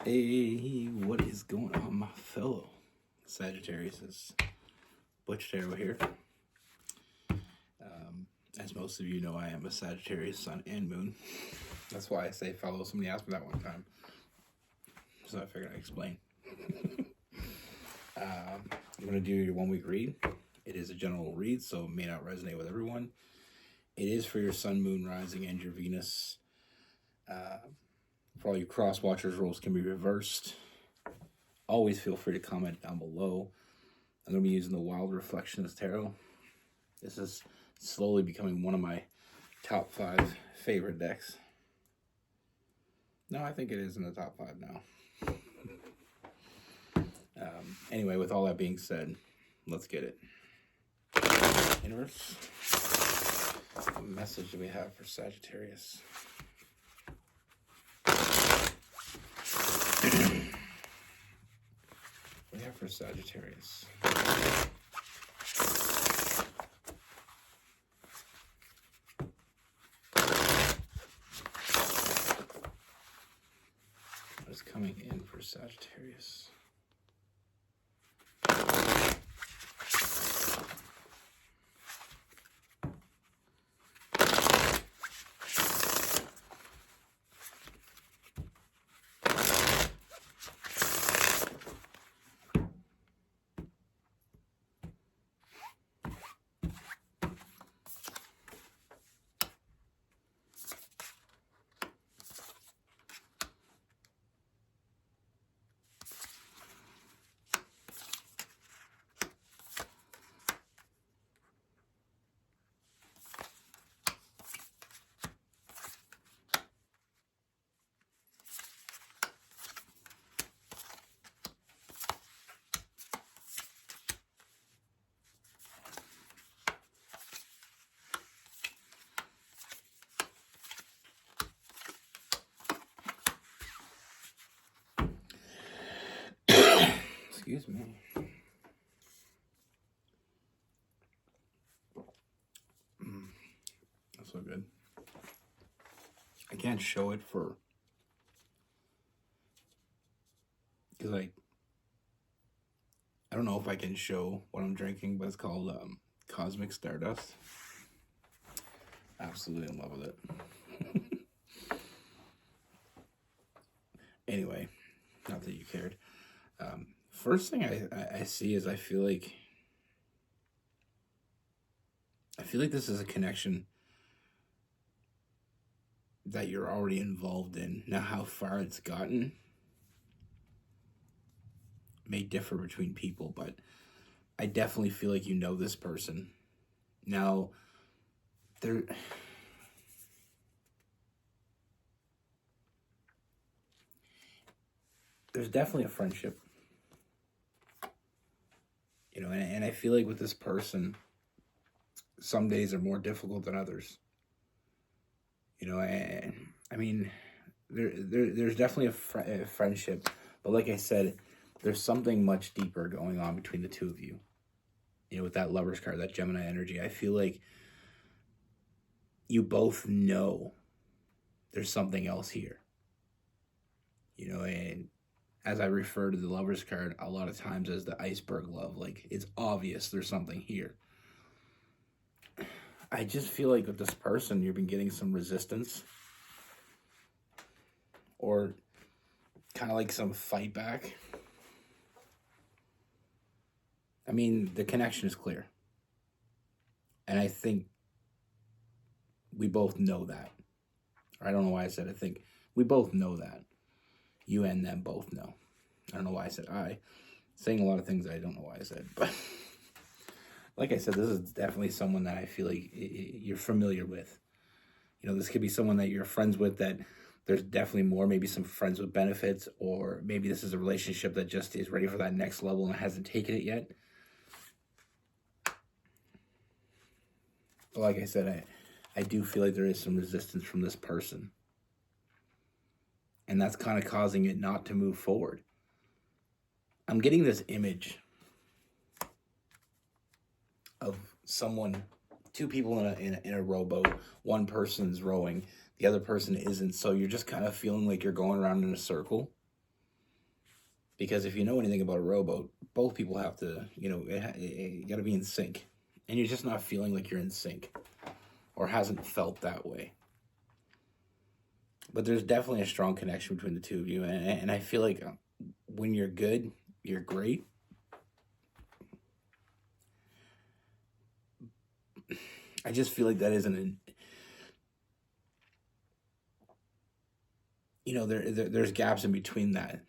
Hey, what is going on, my fellow Sagittarius? It's Butch Tarot here. As most of you know, I am a Sagittarius sun and moon. That's why I say fellow. Somebody asked me that one time, so I figured I'd explain. I'm going to do your 1 week read. It is a general read, so it may not resonate with everyone. It is for your sun, moon, rising, and your Venus. For all you cross watchers, roles can be reversed. Always feel free to comment down below. I'm going to be using the Wild Reflections Tarot. This is slowly becoming one of my top 5 favorite decks. No, I think it is in the top 5 now. Anyway, with all that being said, let's get it. Universe, what message do we have for Sagittarius? What do we have for Sagittarius? What is coming in for Sagittarius? Excuse me. That's so good. I can't show it because I don't know if I can show what I'm drinking, but it's called Cosmic Stardust. Absolutely in love with it. Anyway, not that you cared. First thing I see is I feel like this is a connection that you're already involved in. Now, how far it's gotten may differ between people, but I definitely feel like you know this person. Now, there's definitely a friendship. You know, and I feel like with this person, some days are more difficult than others. You know, I mean, there's definitely a friendship, but like I said, there's something much deeper going on between the two of you. You know, with that Lovers card, that Gemini energy, I feel like you both know there's something else here. You know, and as I refer to the Lovers card a lot of times as the iceberg love, like it's obvious there's something here. I just feel like with this person, you've been getting some resistance or kind of like some fight back. I mean, the connection is clear. And I think we both know that. Or I don't know why I said I think. We both know that. You and them both know. I don't know why I said I. Saying a lot of things I don't know why I said. But like I said, this is definitely someone that I feel like you're familiar with. You know, this could be someone that you're friends with that there's definitely more, maybe some friends with benefits, or maybe this is a relationship that just is ready for that next level and hasn't taken it yet. But like I said, I do feel like there is some resistance from this person. And that's kind of causing it not to move forward. I'm getting this image of someone, two people in a rowboat. One person's rowing, the other person isn't. So you're just kind of feeling like you're going around in a circle. Because if you know anything about a rowboat, both people have to, you got to be in sync. And you're just not feeling like you're in sync, or hasn't felt that way. But there's definitely a strong connection between the two of you. And I feel like when you're good, you're great. I just feel like that isn't, there's gaps in between that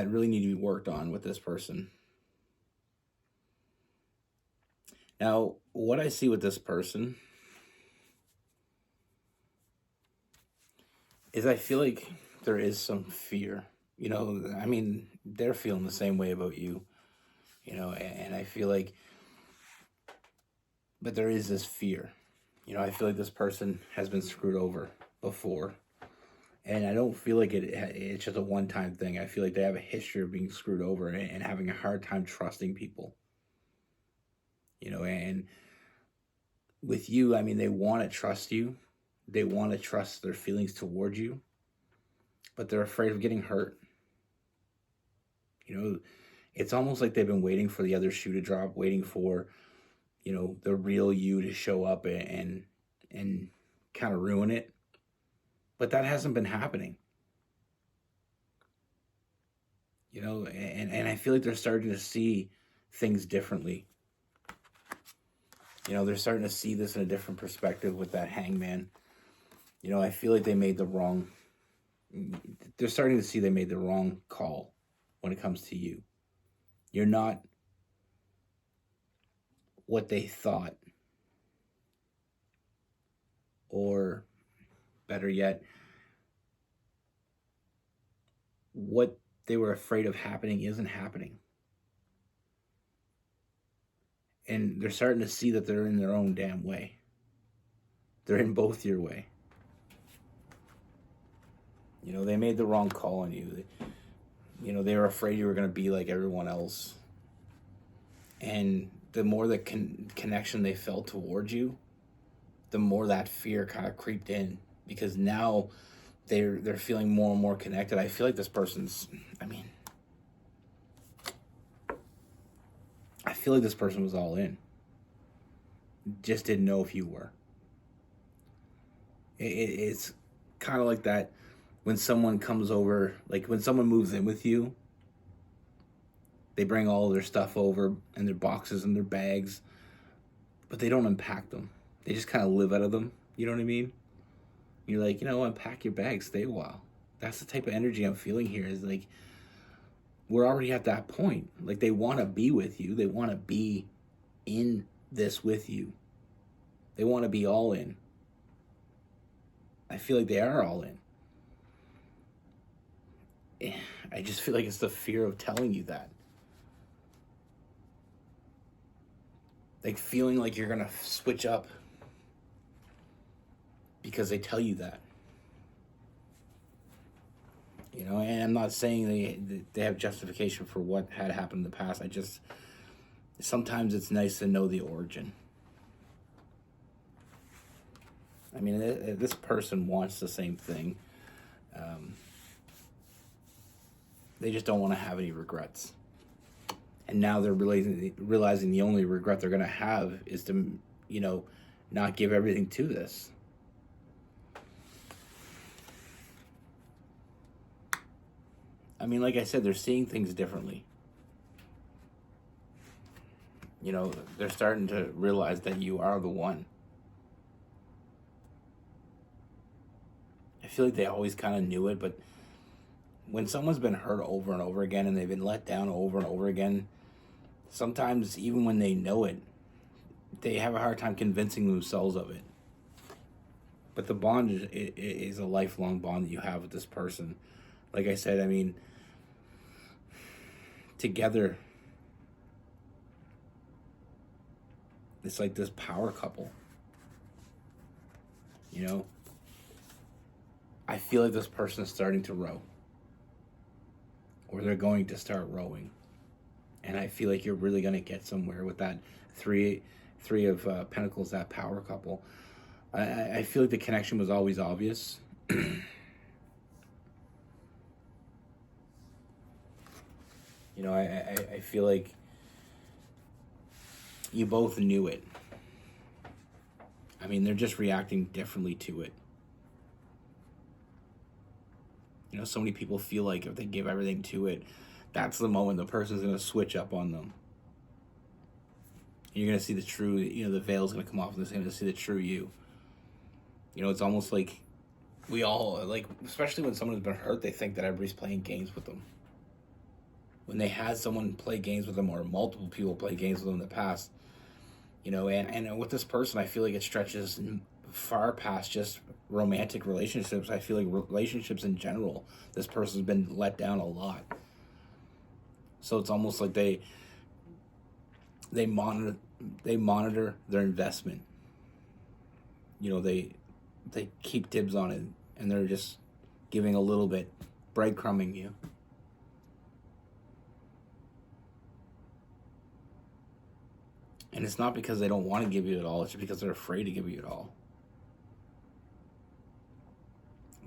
really need to be worked on with this person. Now, what I see with this person is I feel like there is some fear. They're feeling the same way about you, and I feel like, but there is this fear. I feel like this person has been screwed over before. And I don't feel like it's just a one-time thing. I feel like they have a history of being screwed over and having a hard time trusting people. And with you, they want to trust you. They want to trust their feelings towards you. But they're afraid of getting hurt. It's almost like they've been waiting for the other shoe to drop, waiting for, the real you to show up and kind of ruin it. But that hasn't been happening. And I feel like they're starting to see things differently. They're starting to see this in a different perspective with that hangman. I feel like they're starting to see they made the wrong call when it comes to you. You're not what they thought. Or better yet, what they were afraid of happening isn't happening. And they're starting to see that they're in their own damn way. They're in both your way. They made the wrong call on you. They were afraid you were going to be like everyone else. And the more the connection they felt towards you, the more that fear kind of creeped in. Because now they're feeling more and more connected. I feel like this person's, I feel like this person was all in. Just didn't know if you were. It's kind of like that when someone comes over, like when someone moves in with you, they bring all their stuff over and their boxes and their bags, but they don't unpack them. They just kind of live out of them. You know what I mean? You're like, unpack your bags, stay a while. That's the type of energy I'm feeling here. Is like, we're already at that point. Like, they want to be with you. They want to be in this with you. They want to be all in. I feel like they are all in. I just feel like it's the fear of telling you that. Like, feeling like you're going to switch up because they tell you that. And I'm not saying they have justification for what had happened in the past. Sometimes it's nice to know the origin. This person wants the same thing. They just don't want to have any regrets. And now they're realizing the only regret they're going to have is to, not give everything to this. Like I said, they're seeing things differently. They're starting to realize that you are the one. I feel like they always kind of knew it, but when someone's been hurt over and over again and they've been let down over and over again, sometimes even when they know it, they have a hard time convincing themselves of it. But the bond is a lifelong bond that you have with this person. Like I said, together, it's like this power couple. I feel like this person is starting to row. Or they're going to start rowing. And I feel like you're really going to get somewhere with that three of Pentacles, that power couple. I feel like the connection was always obvious. I feel like you both knew it. I mean, they're just reacting differently to it. So many people feel like if they give everything to it, that's the moment the person's going to switch up on them. You're going to see the true, the veil's going to come off and they're going to see the true you. It's almost like we all, like, especially when someone's been hurt, they think that everybody's playing games with them. When they had someone play games with them or multiple people play games with them in the past, and with this person, I feel like it stretches far past just romantic relationships. I feel like relationships in general, this person's been let down a lot. So it's almost like they monitor their investment. They keep dibs on it, and they're just giving a little bit, breadcrumbing you. And it's not because they don't want to give you it all, it's just because they're afraid to give you it all.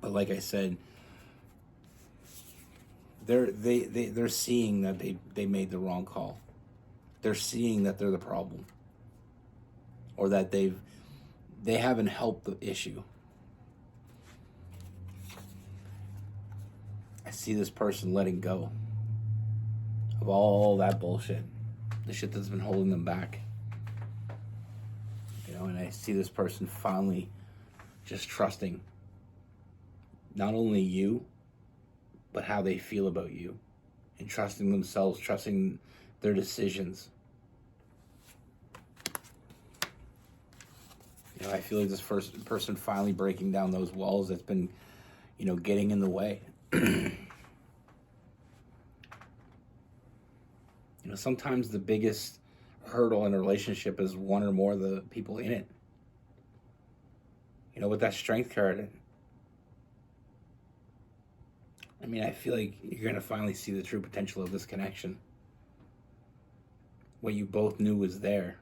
But like I said, they're seeing that they made the wrong call. They're seeing that they're the problem. Or that they haven't helped the issue. I see this person letting go of all that bullshit. The shit that's been holding them back. And I see this person finally just trusting not only you, but how they feel about you. And trusting themselves, trusting their decisions. I feel like this first person finally breaking down those walls that's been, getting in the way. Sometimes the biggest hurdle in a relationship is one or more of the people in it. With that strength card, I feel like you're going to finally see the true potential of this connection. What you both knew was there.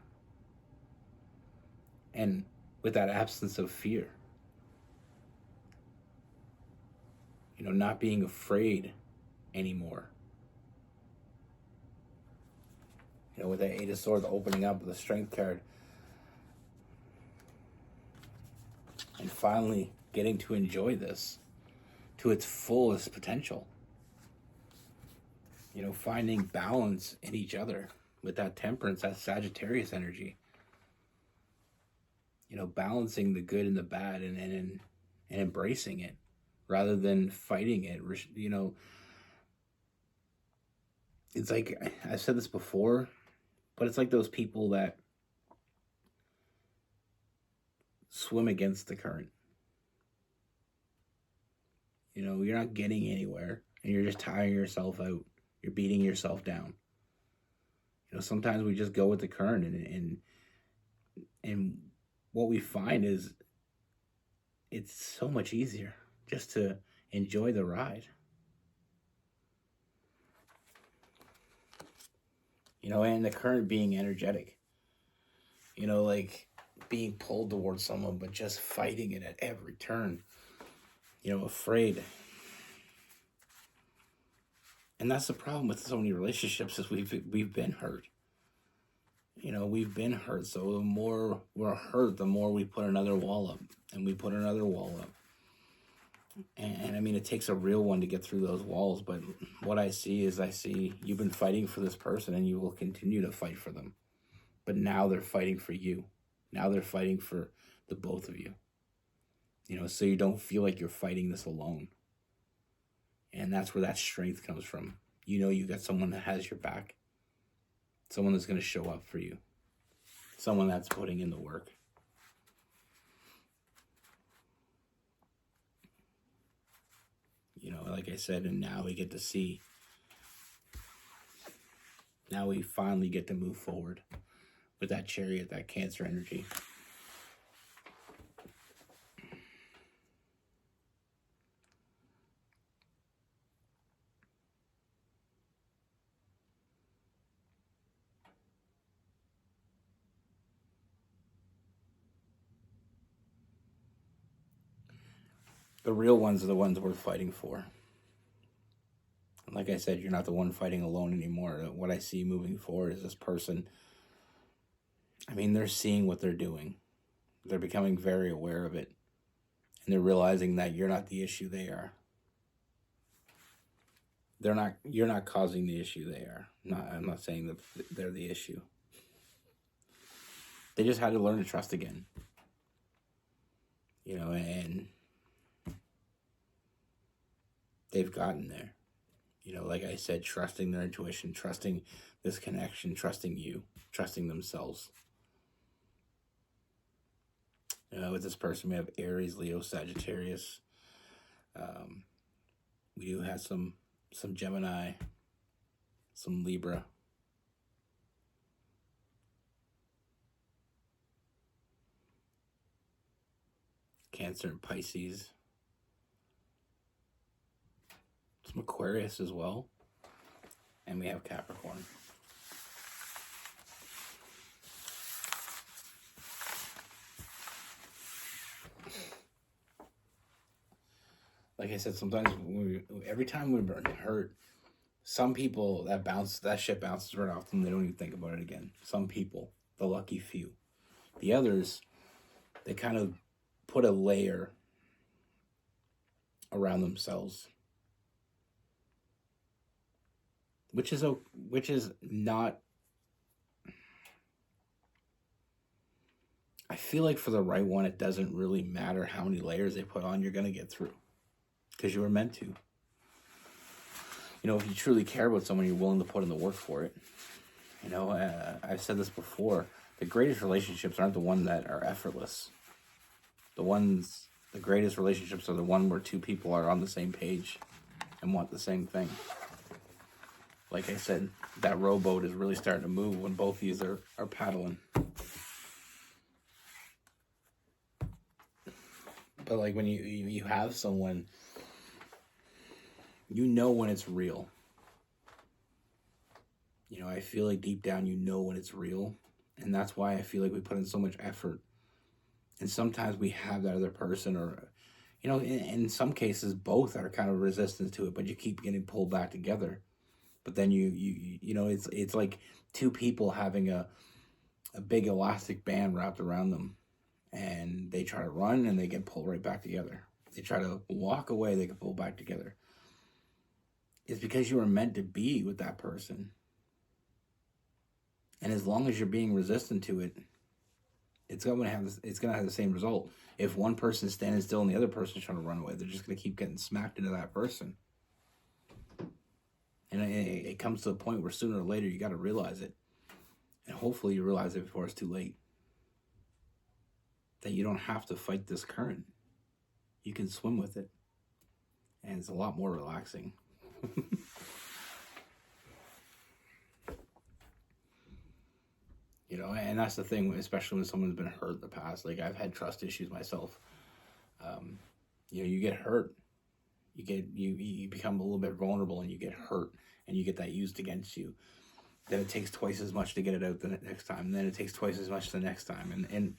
And with that absence of fear. Not being afraid anymore. With that Eight of Swords opening up with the Strength card. And finally getting to enjoy this to its fullest potential. Finding balance in each other with that Temperance, that Sagittarius energy. Balancing the good and the bad and embracing it rather than fighting it. It's like, I've said this before, but it's like those people that swim against the current. You're not getting anywhere and you're just tiring yourself out. You're beating yourself down. Sometimes we just go with the current and what we find is it's so much easier just to enjoy the ride. And the current being energetic. Like being pulled towards someone, but just fighting it at every turn. Afraid. And that's the problem with so many relationships is we've been hurt. We've been hurt. So the more we're hurt, the more we put another wall up. And we put another wall up. And it takes a real one to get through those walls. But what I see you've been fighting for this person and you will continue to fight for them. But now they're fighting for you. Now they're fighting for the both of you. So you don't feel like you're fighting this alone. And that's where that strength comes from. You got someone that has your back. Someone that's going to show up for you. Someone that's putting in the work. Like I said, and now we get to see. Now we finally get to move forward with that Chariot, that Cancer energy. The real ones are the ones we're fighting for. like I said, you're not the one fighting alone anymore. What I see moving forward is this person, I mean, they're seeing what they're doing. They're becoming very aware of it. And they're realizing that you're not the issue, they are. You're not causing the issue, they are. I'm not saying that they're the issue. They just had to learn to trust again. You know, and they've gotten there. You know, like I said, trusting their intuition, trusting this connection, trusting you, trusting themselves. With this person, we have Aries, Leo, Sagittarius. We do have some Gemini, some Libra. Cancer and Pisces. Some Aquarius as well. And we have Capricorn. Like I said, sometimes every time we've been hurt, some people that shit bounces right off them. They don't even think about it again. Some people, the lucky few. The others, they kind of put a layer around themselves, which is not. I feel like for the right one, it doesn't really matter how many layers they put on. You're gonna get through. Because you were meant to. You know, if you truly care about someone, you're willing to put in the work for it. You know, I've said this before. The greatest relationships aren't the ones that are effortless. The greatest relationships are the one where two people are on the same page and want the same thing. Like I said, that rowboat is really starting to move when both of these are paddling. But like when you have someone, you know when it's real. You know, I feel like deep down you know when it's real. And that's why I feel like we put in so much effort. And sometimes we have that other person, or, you know, in some cases, both are kind of resistant to it, but you keep getting pulled back together. But then you know, it's like two people having a big elastic band wrapped around them. And they try to run and they get pulled right back together. They try to walk away, they get pulled back together. It's because you were meant to be with that person. And as long as you're being resistant to it, it's gonna have the same result. If one person's standing still and the other person's trying to run away, they're just gonna keep getting smacked into that person. And it comes to a point where sooner or later you got to realize it, and hopefully you realize it before it's too late. That you don't have to fight this current. You can swim with it, and it's a lot more relaxing. You know, and that's the thing, especially when someone's been hurt in the past. Like, I've had trust issues myself. You know, you get hurt. You become a little bit vulnerable, and you get hurt, and you get that used against you. Then it takes twice as much to get it out the next time. And then it takes twice as much the next time. And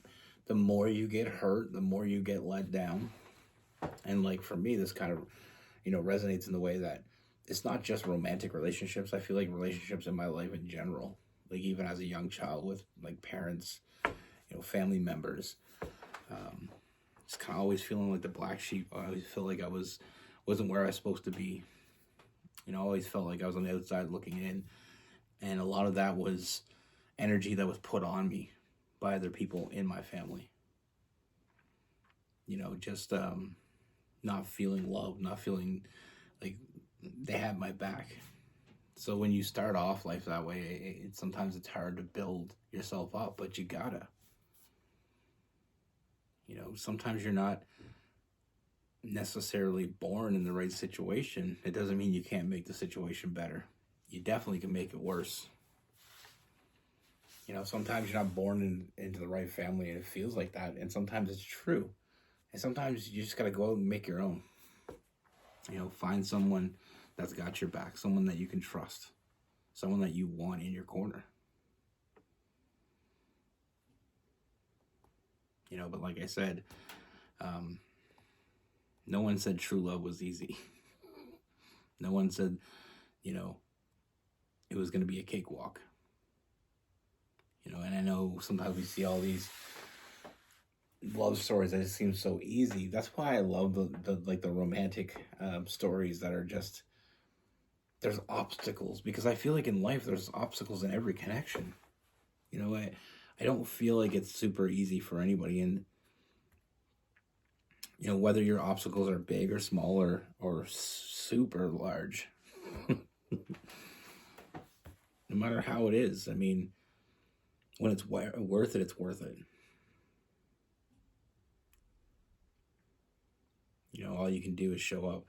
the more you get hurt, the more you get let down. And like for me, this kind of, you know, resonates in the way that it's not just romantic relationships. I feel like relationships in my life in general, like even as a young child with like parents, you know, family members, just kind of always feeling like the black sheep. I always feel like I wasn't where I was supposed to be. You know, I always felt like I was on the outside looking in. And a lot of that was energy that was put on me by other people in my family. You know, just not feeling loved, not feeling like they had my back. So when you start off life that way, sometimes it's hard to build yourself up, but you gotta. You know, sometimes you're not necessarily born in the right situation. It doesn't mean you can't make the situation better. You definitely can make it worse. You know, sometimes you're not born into the right family and it feels like that. And sometimes it's true. And sometimes you just got to go out and make your own. You know, find someone that's got your back. Someone that you can trust. Someone that you want in your corner. You know, but like I said, no one said true love was easy. No one said, you know, it was going to be a cakewalk. You know, and I know sometimes we see all these love stories that just seem so easy. That's why I love the romantic stories that are just, there's obstacles, because I feel like in life there's obstacles in every connection. You know, I don't feel like it's super easy for anybody. And you know, whether your obstacles are big or small or super large, no matter how it is, I mean, when it's worth it, it's worth it. You know, all you can do is show up.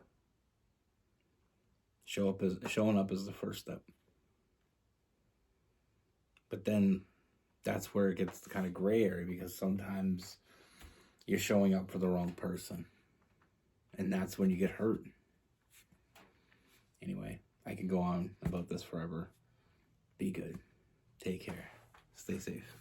Showing up is the first step. But then that's where it gets kind of gray area, because sometimes you're showing up for the wrong person. And that's when you get hurt. Anyway, I can go on about this forever. Be good. Take care. Stay safe.